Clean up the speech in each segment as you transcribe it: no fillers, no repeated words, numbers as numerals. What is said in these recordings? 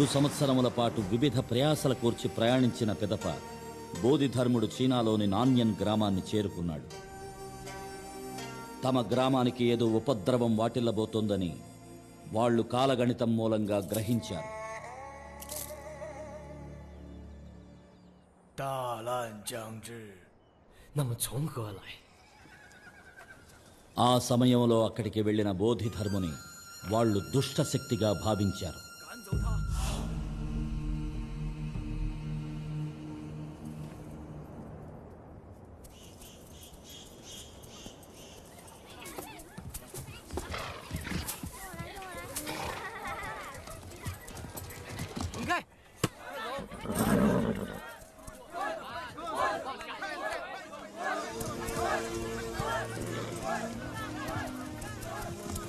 2 సంవత్సరముల పాటు వివిధ ప్రయాసల కూర్చి ప్రయాణించిన పిదప బోధిధర్ముడు చీనాలోని నాన్యన్ గ్రామాన్ని చేరుకున్నాడు. తమ గ్రామానికి ఏదో ఉపద్రవం వాటిల్లబోతోందని వాళ్లు కాలగణితం మూలంగా గ్రహించారు. ఆ సమయంలో అక్కడికి వెళ్లిన బోధిధర్ముని వాళ్లు దుష్టశక్తిగా భావించారు.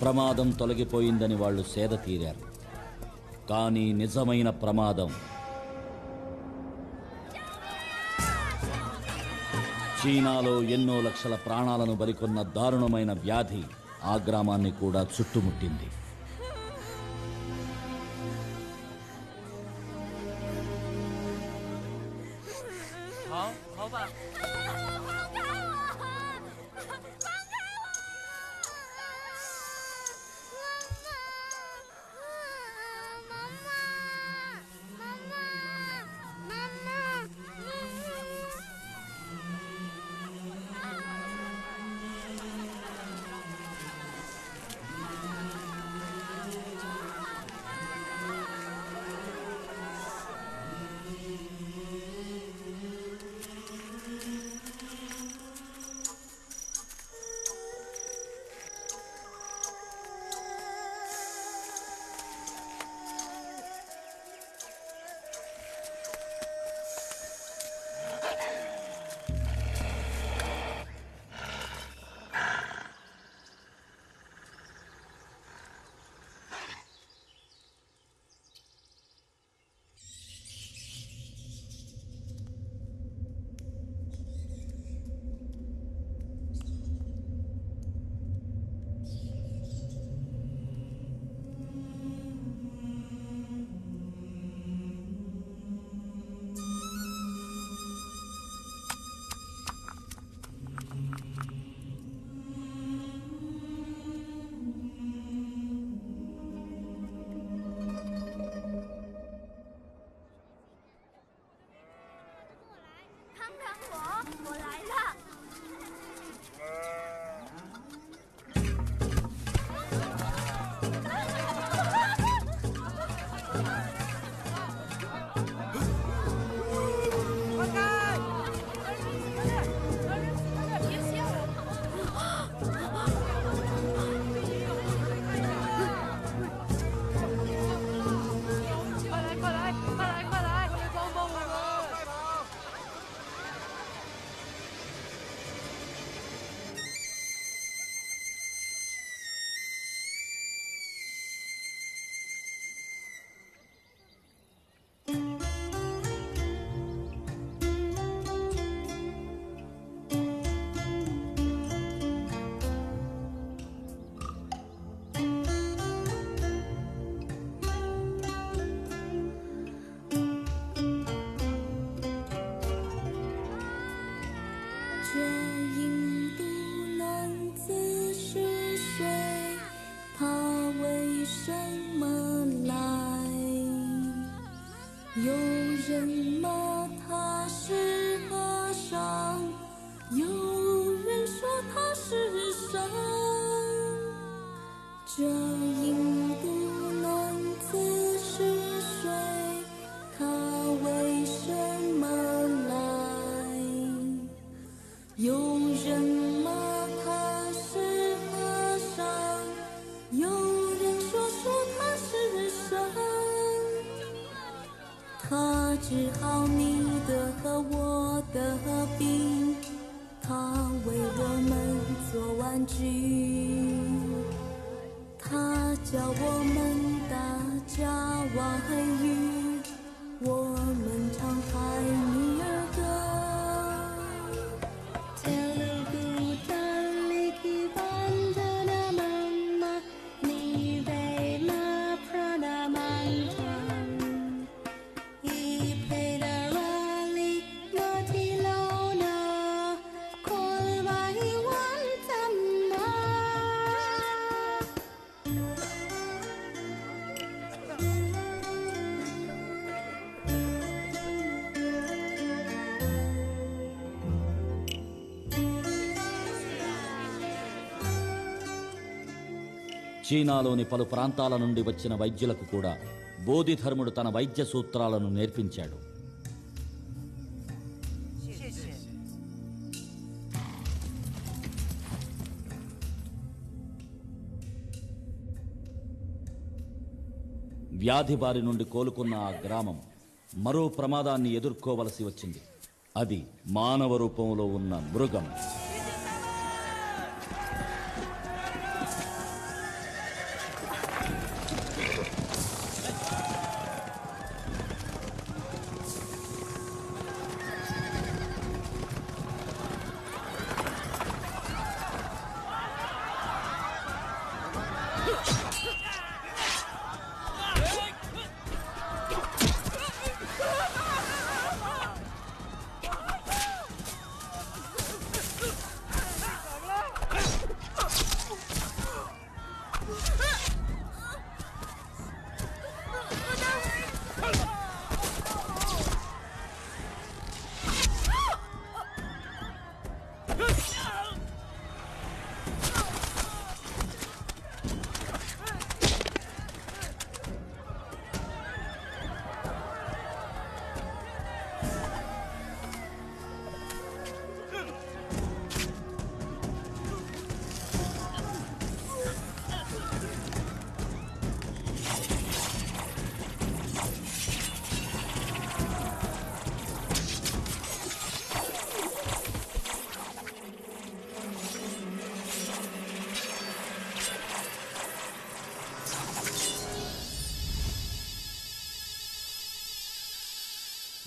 ప్రమాదం తొలగిపోయిందని వాళ్లు సేద తీరారు. కానీ నిజమైన ప్రమాదం చీనాలో ఎన్నో లక్షల ప్రాణాలను బలికొన్న దారుణమైన వ్యాధి ఆ గ్రామాన్ని కూడా చుట్టుముట్టింది. చీనాలోని పలు ప్రాంతాల నుండి వచ్చిన వైద్యులకు కూడా బోధిధర్ముడు తన వైద్య సూత్రాలను నేర్పించాడు. వ్యాధి బారి నుండి కోలుకున్న ఆ గ్రామం మరో ప్రమాదాన్ని ఎదుర్కోవలసి వచ్చింది. అది మానవ రూపంలో ఉన్న మృగం.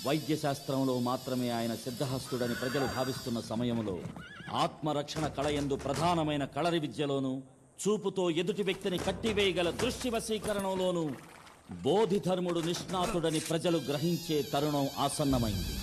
వైద్యశాస్త్రంలో మాత్రమే ఆయన సిద్ధహస్తుడని ప్రజలు భావిస్తున్న సమయంలో ఆత్మరక్షణ కళయందు ప్రధానమైన కళరి విద్యలోనూ, చూపుతో ఎదుటి వ్యక్తిని కట్టివేయగల దృష్టి వశీకరణలోనూ బోధిధర్ముడు నిష్ణాతుడని ప్రజలు గ్రహించే తరుణం ఆసన్నమైంది.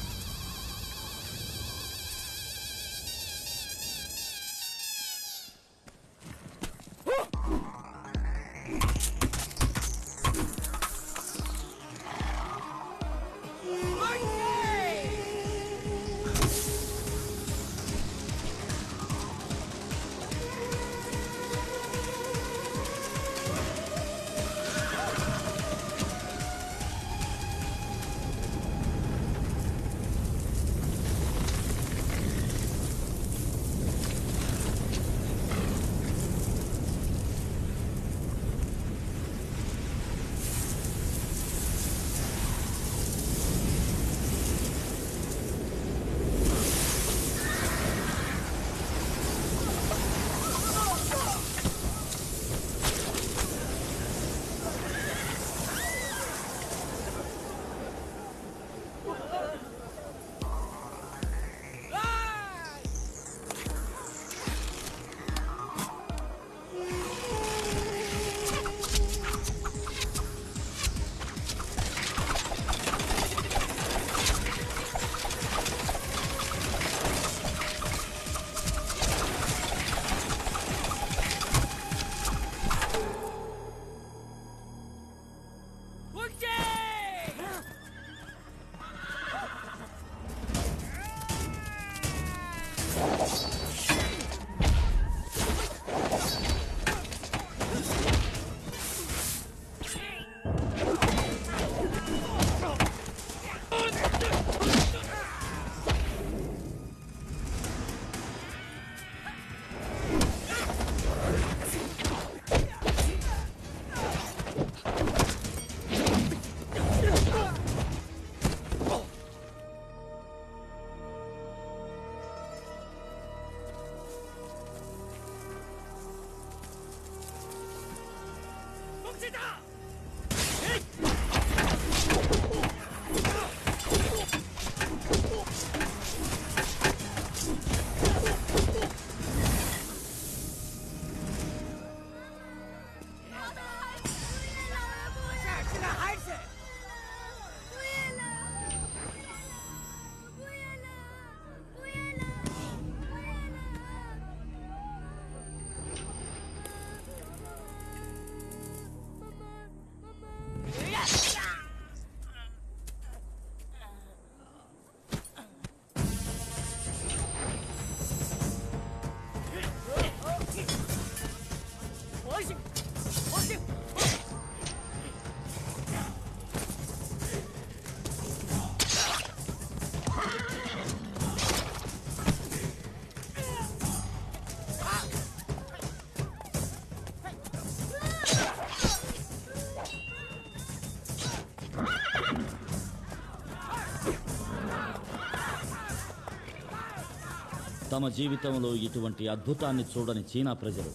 తమ జీవితంలో ఇటువంటి అద్భుతాన్ని చూడని చీనా ప్రజలు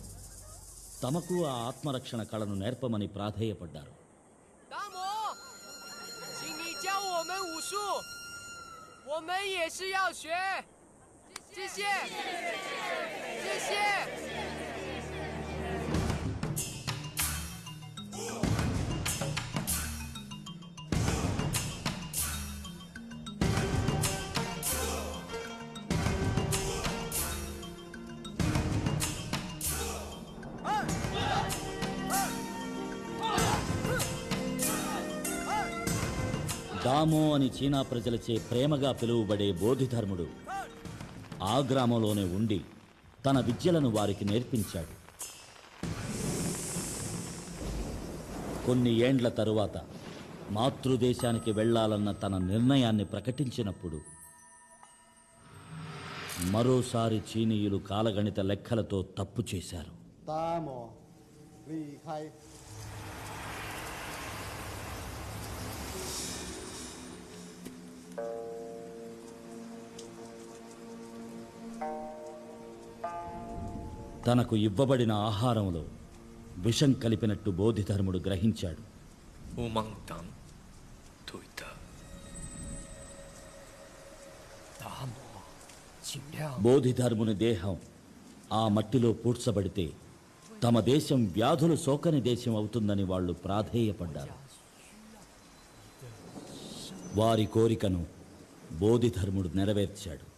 తమకు ఆ ఆత్మరక్షణ కళను నేర్పమని ప్రాధేయపడ్డారు. దామో అని చీనా ప్రజలచే ప్రేమగా పిలువబడే బోధిధర్ముడు ఆ గ్రామంలోనే ఉండి తన విద్యలను వారికి నేర్పించాడు. కొన్ని ఏండ్ల తరువాత మాతృదేశానికి వెళ్లాలన్న తన నిర్ణయాన్ని ప్రకటించినప్పుడు మరోసారి చీనీయులు కాలగణిత లెక్కలతో తప్పు చేశారు. తనకు ఇవ్వబడిన ఆహారంలో విషం కలిపినట్టు బోధిధర్ముడు గ్రహించాడు. బోధిధర్ముని దేహం ఆ మట్టిలో పూడ్చబడితే తమ దేశం వ్యాధులు సోకని దేశం అవుతుందని వాళ్ళు ప్రాధేయపడ్డారు. వారి కోరికను బోధిధర్ముడు నెరవేర్చాడు.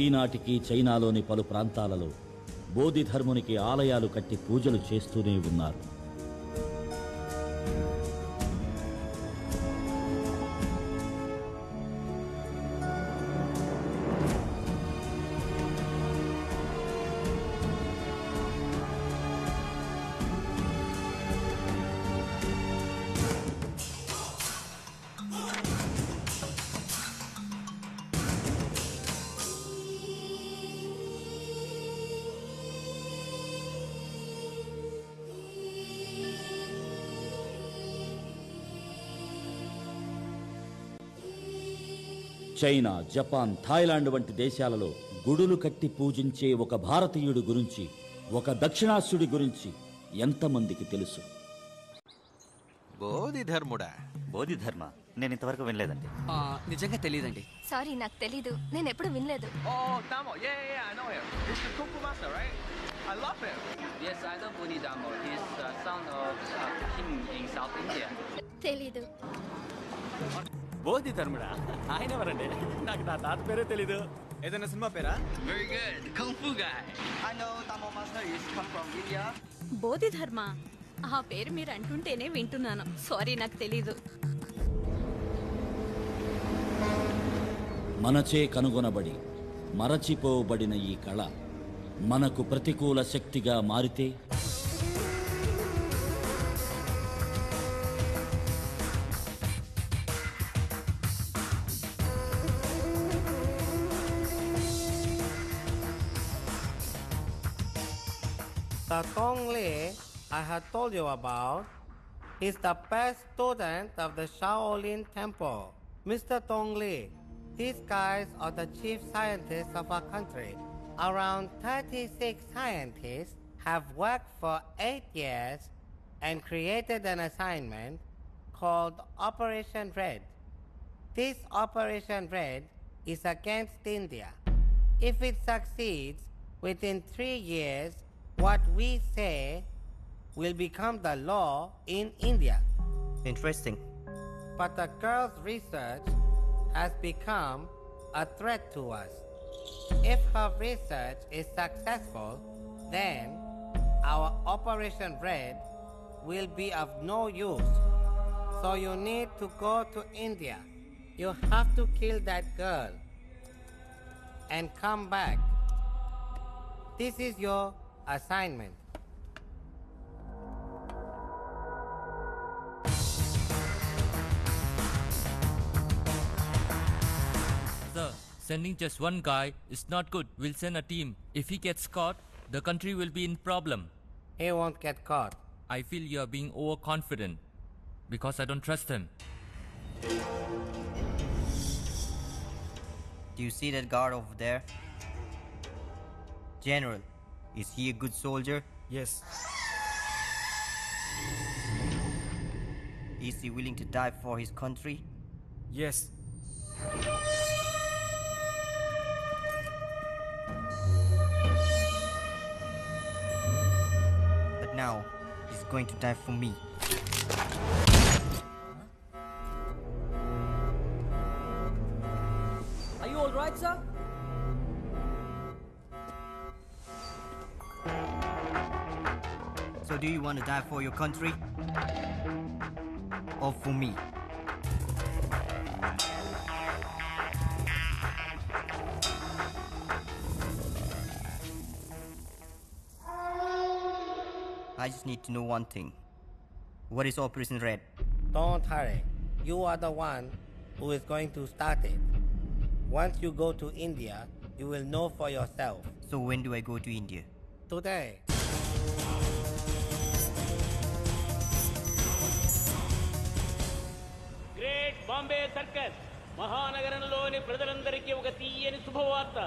ఈనాటికి చైనాలోని పలు ప్రాంతాలలో బోధిధర్మునికి ఆలయాలు కట్టి పూజలు చేస్తూనే ఉన్నారు. చైనా, జపాన్, థాయిలాండ్ వంటి దేశాలలో గుడులు కట్టి పూజించే ఒక భారతీయుడి గురించి, ఒక దక్షిణాస్యుడి గురించి ఎంతమందికి తెలుసు? బోధిధర్ముడా? బోధిధర్మ నేను ఇంతవరకు వినలేదండి. నిజంగా తెలియదండి. సారీ, నాకు తెలీదు. నేను ఎప్పుడు వినలేదు. తెలీదు. బోధిధర్ముడా? ఆయన ఎవరండి? నాకు నా తాత పేరే తెలీదు. ఏదైనా సినిమా పేరా? వెరీ గుడ్, కుంగ్ ఫు guy. I know Tamil master is come from India. Bodhidharma ఆ పేరు మీరు అంటుంటేనే వింటున్నాను. సారీ, నాకు తెలీదు. మనచే కనుగొనబడి మరచిపోబడిన ఈ కళ మనకు ప్రతికూల శక్తిగా మారితే The Tong Li I had told you about is the best student of the Shaolin Temple. Mr. Tong Li These guys are the chief scientists of our country. Around 36 scientists have worked for 8 years and created an assignment called Operation Red. This Operation Red is against India. If it succeeds, within 3 years, what we say will become the law in India. Interesting. But the girl's research has become a threat to us. If her research is successful, then our Operation Red will be of no use. So you need to go to India. You have to kill that girl and come back. This is your assignment. Sir, sending just one guy is not good. We'll send a team. If he gets caught, the country will be in problem. He won't get caught. I feel you are being overconfident because I don't trust him. Do you see that guard over there? General, is he a good soldier? Yes. Is he willing to die for his country? Yes. But now, he's going to die for me. Are you all right, sir? So do you want to die for your country? Or for me? I just need to know one thing. What is Operation Red? Don't hurry. You are the one who is going to start it. Once you go to India, you will know for yourself. So when do I go to India? Today. Great Bombay circus మహానగరంలోని ప్రజలందరికీ ఒక తీయని శుభవార్త.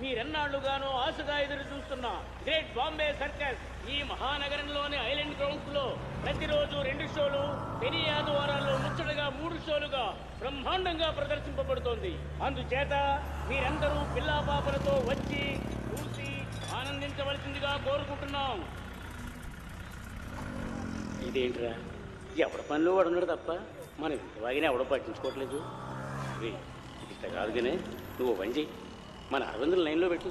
మీరెన్నాళ్లుగానో ఆశగా ఎదురు చూస్తున్న great Bombay circus ఈ మహానగరంలోని island grounds లో ప్రతిరోజు 2 షోలు, శని ఆదివారాల్లో ముచ్చటగా 3 షోలుగా బ్రహ్మాండంగా ప్రదర్శింపబడుతోంది. అందుచేత మీరందరూ పిల్లా పాపలతో వచ్చి చూసి ఆనందించవలసిందిగా కోరుకుంటున్నాం. ఇదేంట్రా, ఎవడ పనిలో వాడు ఉన్నాడు తప్ప మనం ఇంత వాగినా ఎవడో పట్టించుకోవట్లేదు. ఇట్లా కాదు కానీ నువ్వు పని చెయ్యి, మన అరవిందుల లైన్లో పెట్టు.